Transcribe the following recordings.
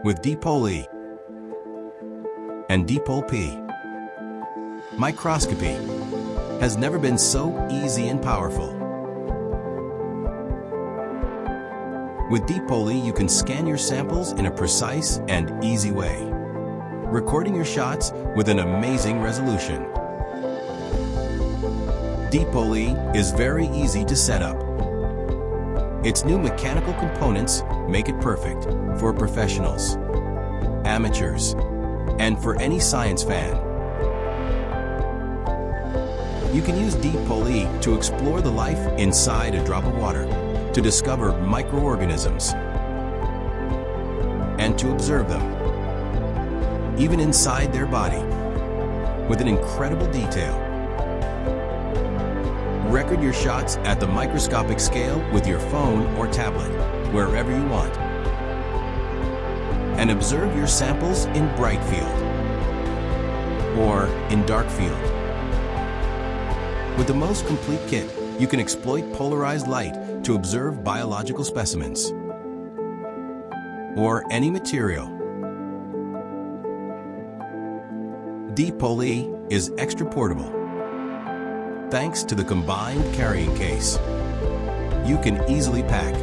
with DIPLE-E and DIPLE-P. Microscopy has never been so easy and powerful. With DIPLE-E, you can scan your samples in a precise and easy way, recording your shots with an amazing resolution. DIPLE-E is very easy to set up. Its new mechanical components make it perfect for professionals, amateurs, and for any science fan. You can use DIPLE-E to explore the life inside a drop of water, to discover microorganisms, and to observe them, even inside their body, with an incredible detail. Record your shots at the microscopic scale with your phone or tablet, wherever you want. And observe your samples in bright field or in dark field. With the most complete kit, you can exploit polarized light to observe biological specimens or any material. DIPLE-E is extra portable. Thanks to the combined carrying case, you can easily pack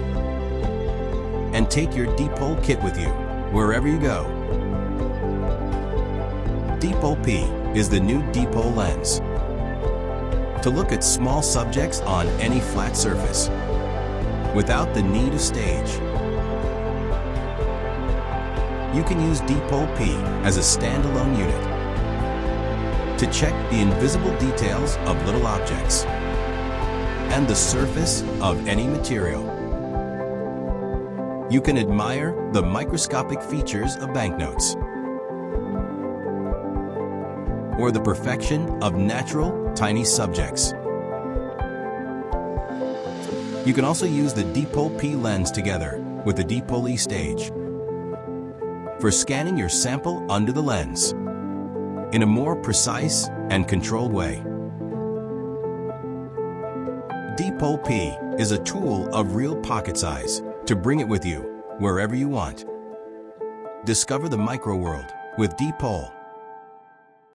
and take your DIPLE kit with you wherever you go. DIPLE-P is the new DIPLE lens to look at small subjects on any flat surface without the need of stage. You can use DIPLE-P as a standalone unit to check the invisible details of little objects and the surface of any material. You can admire the microscopic features of banknotes or the perfection of natural, tiny subjects. You can also use the DIPLE-P lens together with the DIPLE-E stage for scanning your sample under the lens in a more precise and controlled way. DIPLE-P is a tool of real pocket size to bring it with you wherever you want. Discover the micro world with DIPLE.